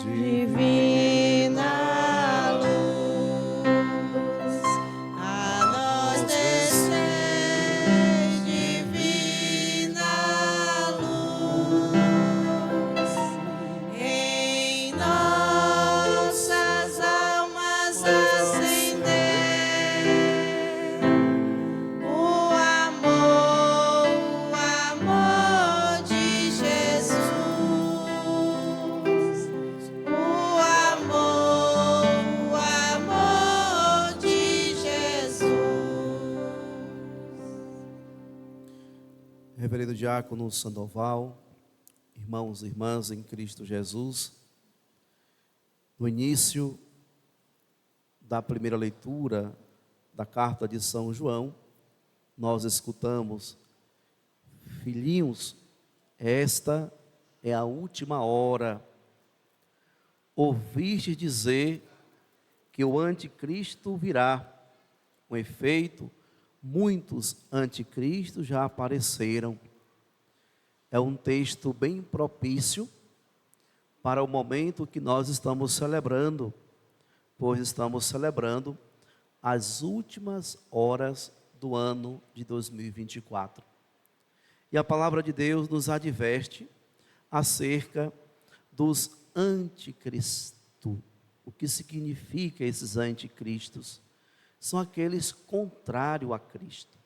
divina luz, a nós descei, divina luz, em nossas almas acender o amor de Jesus, o amor de Jesus. Reverendo Diácono Sandoval, irmãos e irmãs em Cristo Jesus, no início da primeira leitura da carta de São João, nós escutamos: filhinhos, esta é a última hora. Ouviste dizer que o anticristo virá. Com efeito, muitos anticristos já apareceram. É um texto bem propício para o momento que nós estamos celebrando, pois estamos celebrando as últimas horas do ano de 2024. E a palavra de Deus nos adverte acerca dos anticristos. O que significa esses anticristos? São aqueles contrários a Cristo.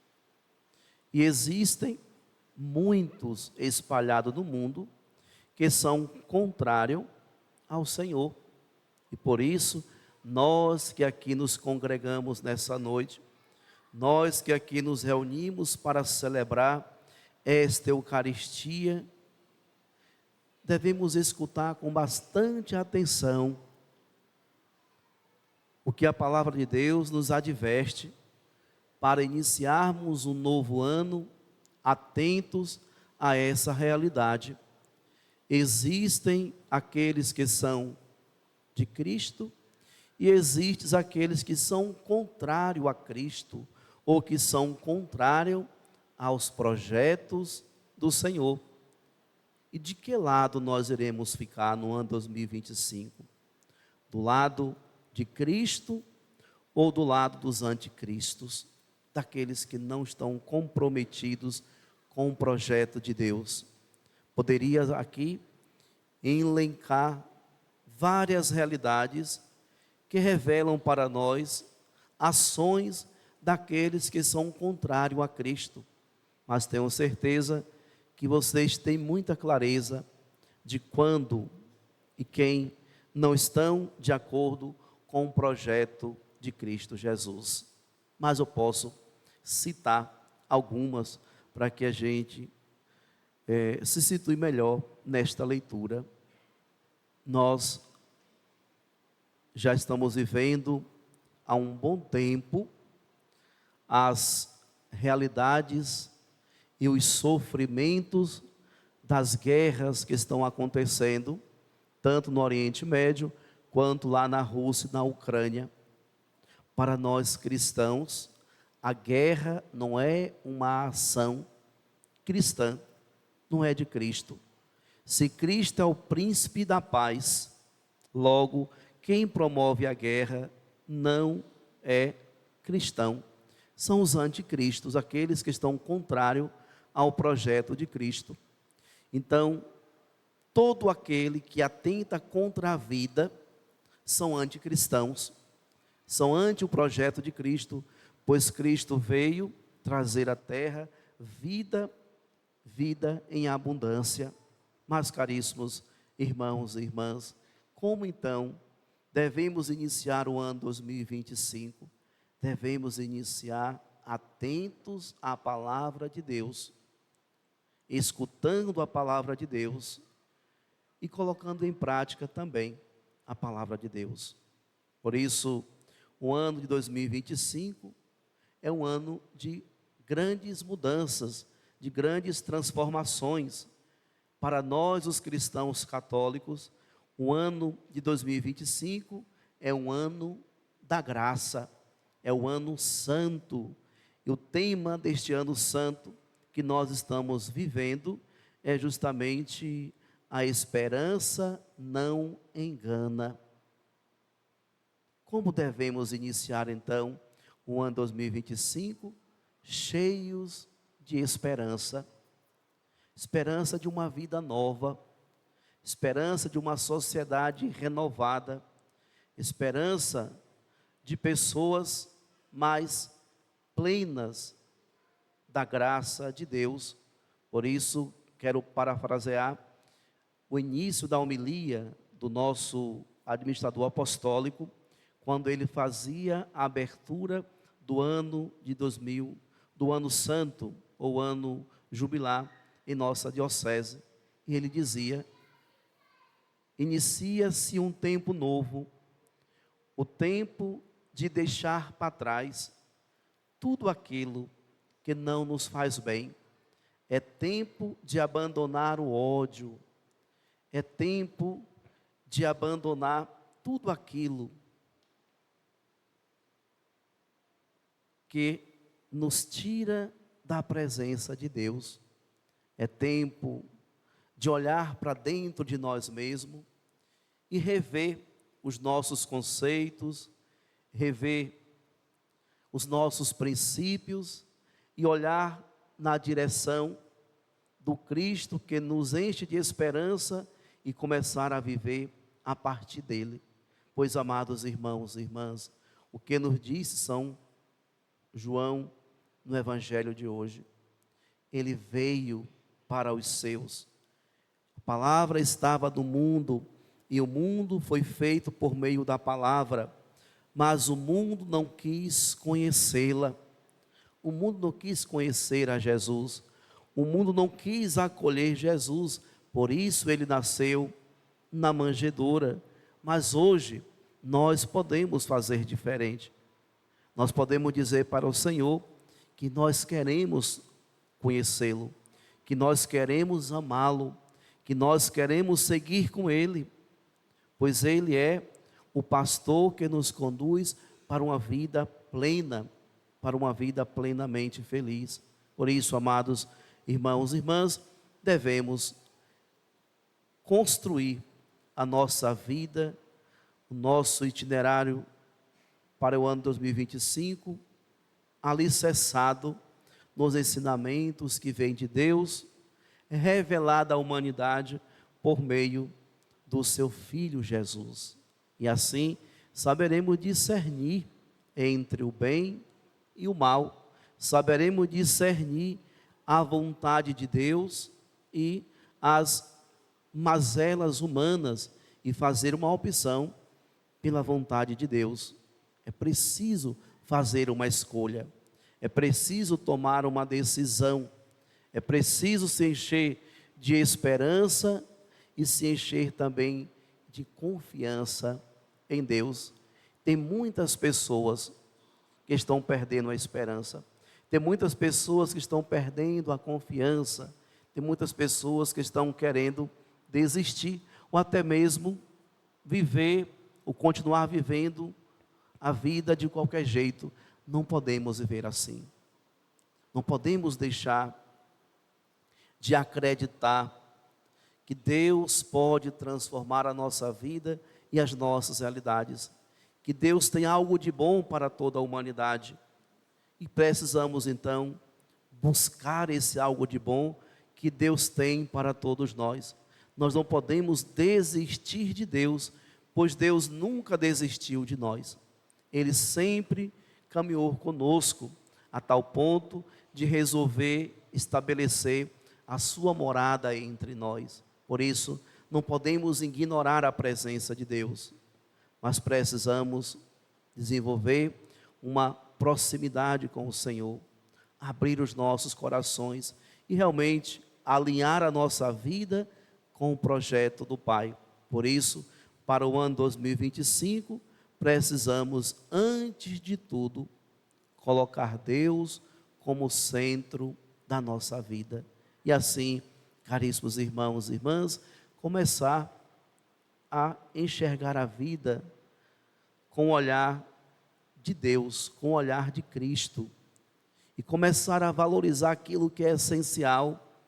E existem muitos espalhados no mundo que são contrários ao Senhor. E por isso, nós que aqui nos congregamos nessa noite, nós que aqui nos reunimos para celebrar esta Eucaristia, devemos escutar com bastante atenção o que a palavra de Deus nos adverte para iniciarmos um novo ano atentos a essa realidade. Existem aqueles que são de Cristo e existem aqueles que são contrários a Cristo ou que são contrários aos projetos do Senhor. E de que lado nós iremos ficar no ano 2025? Do lado de Cristo ou do lado dos anticristos, daqueles que não estão comprometidos com o projeto de Deus? Poderia aqui elencar várias realidades que revelam para nós ações daqueles que são contrários a Cristo, mas tenho certeza que vocês têm muita clareza de quando e quem não estão de acordo com o projeto de Cristo Jesus. Mas eu posso citar algumas para que a gente se situe melhor nesta leitura. Nós já estamos vivendo há um bom tempo as realidades e os sofrimentos das guerras que estão acontecendo, tanto no Oriente Médio, quanto lá na Rússia e na Ucrânia. Para nós cristãos, a guerra não é uma ação cristã, não é de Cristo. Se Cristo é o príncipe da paz, logo, quem promove a guerra não é cristão. São os anticristos, aqueles que estão contrários ao projeto de Cristo. Então, todo aquele que atenta contra a vida são anticristãos, são anti o projeto de Cristo, pois Cristo veio trazer à terra vida em abundância. Mas, caríssimos irmãos e irmãs, como então devemos iniciar o ano 2025? Devemos iniciar atentos à palavra de Deus, escutando a palavra de Deus e colocando em prática também a palavra de Deus. Por isso, o ano de 2025 é um ano de grandes mudanças, de grandes transformações. Para nós, os cristãos católicos, o ano de 2025 é um ano da graça, é o ano santo. E o tema deste ano santo que nós estamos vivendo é justamente a esperança não engana. Como devemos iniciar então o ano 2025? Cheios de esperança. Esperança de uma vida nova, esperança de uma sociedade renovada, esperança de pessoas mais plenas da graça de Deus. Por isso, quero parafrasear o início da homilia do nosso administrador apostólico, quando ele fazia a abertura do ano de 2000, do ano santo, ou ano jubilar, em nossa diocese. E ele dizia: inicia-se um tempo novo, o tempo de deixar para trás tudo aquilo que não nos faz bem. É tempo de abandonar o ódio, é tempo de abandonar tudo aquilo que nos tira da presença de Deus. É tempo de olhar para dentro de nós mesmos e rever os nossos conceitos, rever os nossos princípios e olhar na direção do Cristo que nos enche de esperança e começar a viver a partir dele. Pois, amados irmãos e irmãs, o que nos disse São João no Evangelho de hoje: ele veio para os seus. A palavra estava no mundo e o mundo foi feito por meio da palavra, mas o mundo não quis conhecê-la. O mundo não quis conhecer a Jesus. O mundo não quis acolher Jesus. Por isso ele nasceu na manjedoura. Mas hoje nós podemos fazer diferente. Nós podemos dizer para o Senhor que nós queremos conhecê-lo, que nós queremos amá-lo, que nós queremos seguir com ele, pois ele é o pastor que nos conduz para uma vida plena, para uma vida plenamente feliz. Por isso, amados irmãos e irmãs, devemos construir a nossa vida, o nosso itinerário para o ano 2025, alicerçado nos ensinamentos que vêm de Deus, revelada à humanidade por meio do seu Filho Jesus. E assim saberemos discernir entre o bem e o mal, saberemos discernir a vontade de Deus e as mazelas humanas e fazer uma opção pela vontade de Deus. É preciso fazer uma escolha, é preciso tomar uma decisão, é preciso se encher de esperança e se encher também de confiança em Deus. Tem muitas pessoas que estão perdendo a esperança, tem muitas pessoas que estão perdendo a confiança, tem muitas pessoas que estão querendo desistir, ou até mesmo viver, ou continuar vivendo a vida de qualquer jeito. Não podemos viver assim. Não podemos deixar de acreditar que Deus pode transformar a nossa vida e as nossas realidades, que Deus tem algo de bom para toda a humanidade, e precisamos então buscar esse algo de bom que Deus tem para todos nós. Nós não podemos desistir de Deus, pois Deus nunca desistiu de nós. Ele sempre caminhou conosco, a tal ponto de resolver estabelecer a sua morada entre nós. Por isso, não podemos ignorar a presença de Deus, mas precisamos desenvolver uma proximidade com o Senhor, abrir os nossos corações e realmente alinhar a nossa vida com o projeto do Pai. Por isso, para o ano 2025, precisamos, antes de tudo, colocar Deus como centro da nossa vida. E assim, caríssimos irmãos e irmãs, começar a enxergar a vida com o olhar de Deus, com o olhar de Cristo, e começar a valorizar aquilo que é essencial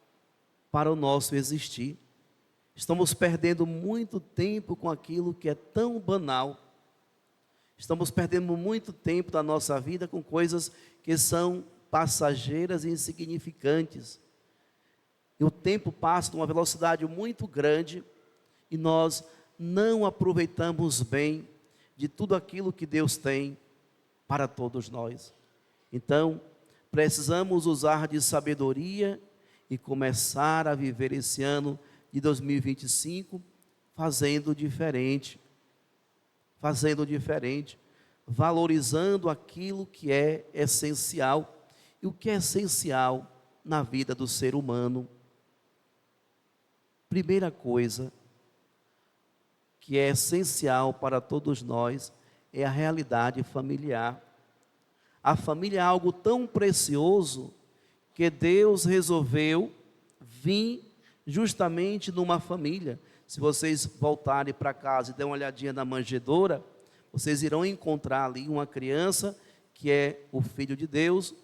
para o nosso existir. Estamos perdendo muito tempo com aquilo que é tão banal. Estamos perdendo muito tempo da nossa vida com coisas que são passageiras e insignificantes. E o tempo passa numa velocidade muito grande e nós não aproveitamos bem de tudo aquilo que Deus tem para todos nós. Então, precisamos usar de sabedoria e começar a viver esse ano de 2025 fazendo diferente, valorizando aquilo que é essencial. E o que é essencial na vida do ser humano? Primeira coisa que é essencial para todos nós é a realidade familiar. A família é algo tão precioso que Deus resolveu vir justamente numa família. Se vocês voltarem para casa e der uma olhadinha na manjedoura, vocês irão encontrar ali uma criança que é o Filho de Deus,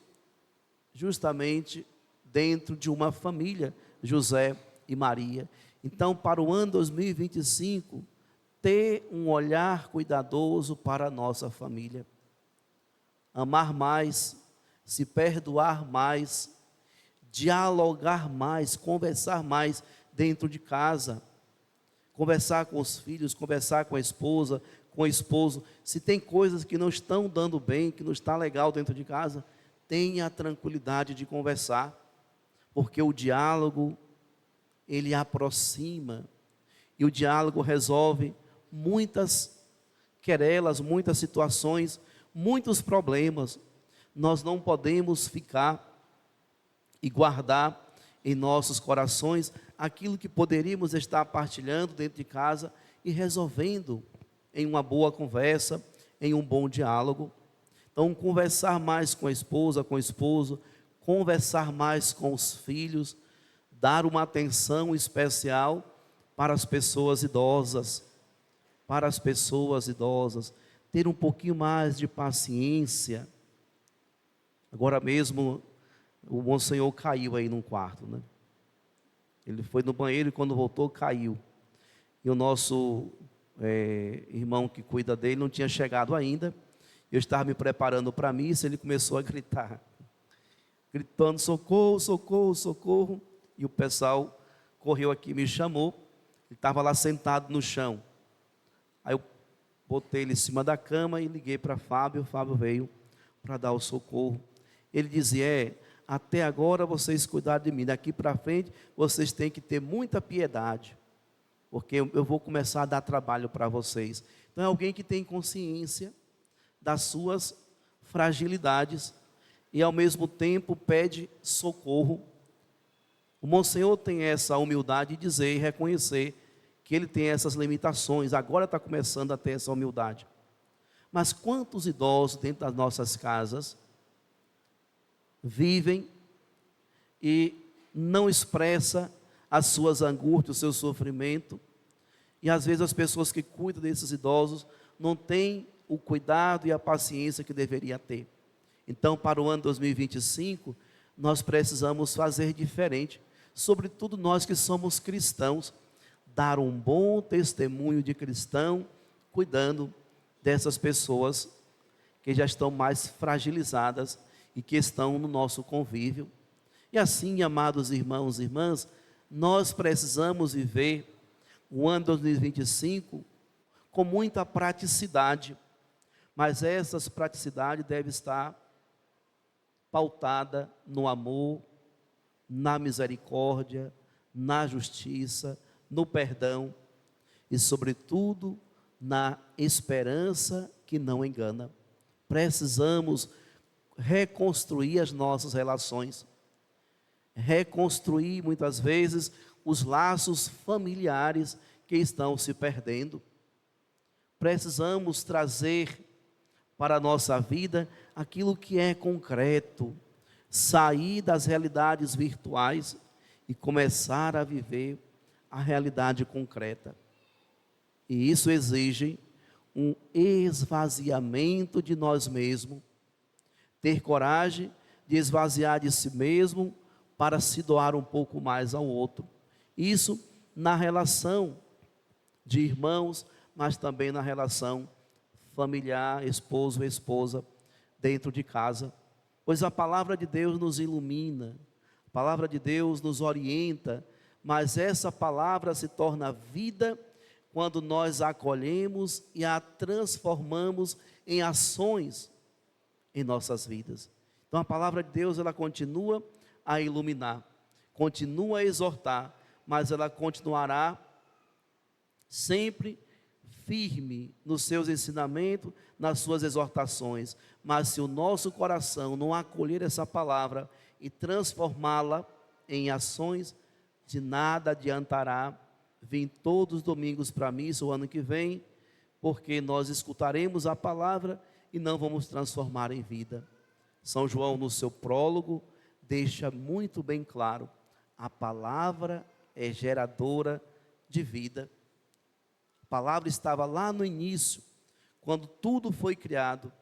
justamente dentro de uma família, José e Maria. Então, para o ano 2025, ter um olhar cuidadoso para a nossa família. Amar mais, se perdoar mais, dialogar mais, conversar mais dentro de casa. Conversar com os filhos, conversar com a esposa, com o esposo. Se tem coisas que não estão dando bem, que não está legal dentro de casa, tenha a tranquilidade de conversar, porque o diálogo, ele aproxima, e o diálogo resolve muitas querelas, muitas situações, muitos problemas. Nós não podemos ficar e guardar em nossos corações aquilo que poderíamos estar partilhando dentro de casa e resolvendo em uma boa conversa, em um bom diálogo. Então, conversar mais com a esposa, com o esposo, conversar mais com os filhos, dar uma atenção especial para as pessoas idosas, ter um pouquinho mais de paciência. Agora mesmo, o Monsenhor caiu aí num quarto, né? Ele foi no banheiro e quando voltou, caiu. E o nosso irmão que cuida dele não tinha chegado ainda. Eu estava me preparando para a missa, ele começou a gritar, gritando, socorro, socorro, socorro. E o pessoal correu aqui e me chamou. Ele estava lá sentado no chão. Aí eu botei ele em cima da cama e liguei para Fábio. O Fábio veio para dar o socorro. Ele dizia, até agora vocês cuidaram de mim, daqui para frente vocês têm que ter muita piedade, porque eu vou começar a dar trabalho para vocês. Então é alguém que tem consciência das suas fragilidades e ao mesmo tempo pede socorro. O Monsenhor tem essa humildade de dizer e reconhecer que ele tem essas limitações, agora está começando a ter essa humildade. Mas quantos idosos dentro das nossas casas vivem e não expressa as suas angústias, o seu sofrimento, e às vezes as pessoas que cuidam desses idosos não têm o cuidado e a paciência que deveria ter. Então, para o ano 2025, nós precisamos fazer diferente, sobretudo nós que somos cristãos, dar um bom testemunho de cristão, cuidando dessas pessoas que já estão mais fragilizadas e que estão no nosso convívio. E assim, amados irmãos e irmãs, nós precisamos viver o ano 2025 com muita praticidade, mas essa praticidade deve estar pautada no amor, na misericórdia, na justiça, no perdão e, sobretudo, na esperança que não engana. Precisamos reconstruir as nossas relações, reconstruir muitas vezes os laços familiares que estão se perdendo. Precisamos trazer para a nossa vida aquilo que é concreto, sair das realidades virtuais e começar a viver a realidade concreta. E isso exige um esvaziamento de nós mesmos, ter coragem de esvaziar de si mesmo para se doar um pouco mais ao outro. Isso na relação de irmãos, mas também na relação familiar, esposo e esposa, dentro de casa. Pois a palavra de Deus nos ilumina, a palavra de Deus nos orienta, mas essa palavra se torna vida quando nós a acolhemos e a transformamos em ações em nossas vidas. Então a palavra de Deus, ela continua a iluminar, continua a exortar, mas ela continuará sempre firme nos seus ensinamentos, nas suas exortações. Mas se o nosso coração não acolher essa palavra e transformá-la em ações, de nada adiantará vir todos os domingos para a missa o ano que vem, porque nós escutaremos a palavra e não vamos transformar em vida. São João, no seu prólogo, deixa muito bem claro: a palavra é geradora de vida. A palavra estava lá no início, quando tudo foi criado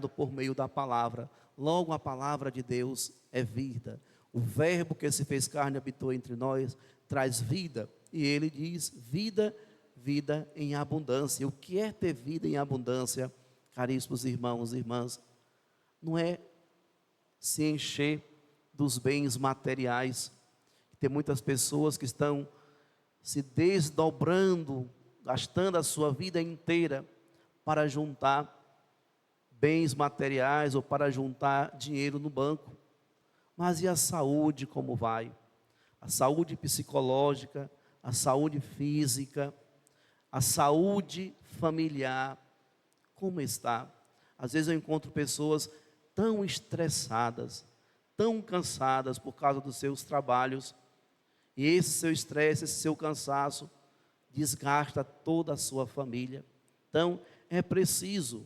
por meio da palavra. Logo, a palavra de Deus é vida. O verbo que se fez carne e habitou entre nós traz vida. E ele diz: vida, vida em abundância. E o que é ter vida em abundância, caríssimos irmãos e irmãs? Não é se encher dos bens materiais. Tem muitas pessoas que estão se desdobrando, gastando a sua vida inteira para juntar bens materiais ou para juntar dinheiro no banco. Mas e a saúde, como vai? A saúde psicológica, a saúde física, a saúde familiar, como está? Às vezes eu encontro pessoas tão estressadas, tão cansadas por causa dos seus trabalhos, e esse seu estresse, esse seu cansaço, desgasta toda a sua família. Então, é preciso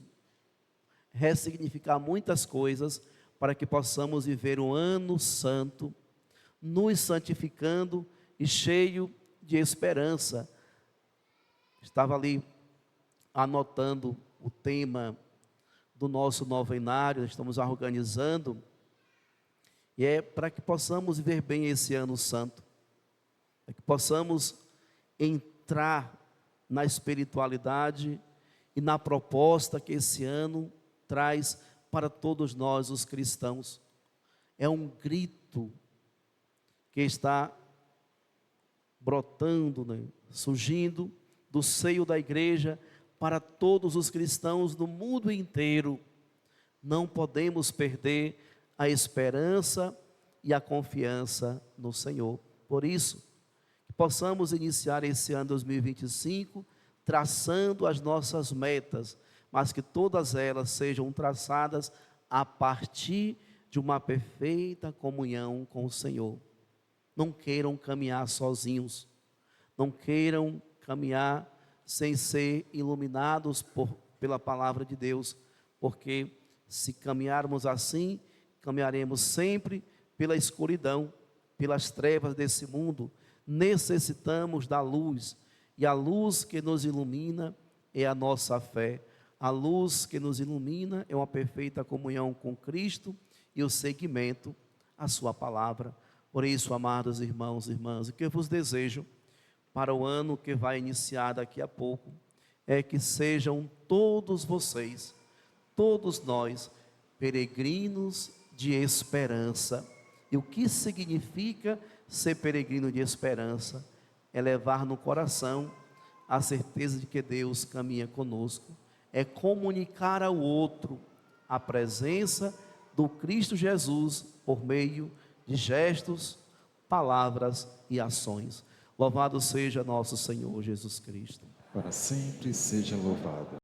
ressignificar muitas coisas para que possamos viver um ano santo, nos santificando e cheio de esperança. Estava ali anotando o tema do nosso novenário, estamos organizando, e é para que possamos viver bem esse ano santo, para que possamos entrar na espiritualidade e na proposta que esse ano traz para todos nós, os cristãos. É um grito que está brotando, surgindo do seio da igreja para todos os cristãos do mundo inteiro. Não podemos perder a esperança e a confiança no Senhor. Por isso, que possamos iniciar esse ano 2025 traçando as nossas metas, mas que todas elas sejam traçadas a partir de uma perfeita comunhão com o Senhor. Não queiram caminhar sozinhos, não queiram caminhar sem ser iluminados pela palavra de Deus, porque se caminharmos assim, caminharemos sempre pela escuridão, pelas trevas desse mundo. Necessitamos da luz, e a luz que nos ilumina é a nossa fé. A luz que nos ilumina é uma perfeita comunhão com Cristo e o seguimento à sua palavra. Por isso, amados irmãos e irmãs, o que eu vos desejo para o ano que vai iniciar daqui a pouco é que sejam todos vocês, todos nós, peregrinos de esperança. E o que significa ser peregrino de esperança? É levar no coração a certeza de que Deus caminha conosco, é comunicar ao outro a presença do Cristo Jesus por meio de gestos, palavras e ações. Louvado seja nosso Senhor Jesus Cristo. Para sempre seja louvado.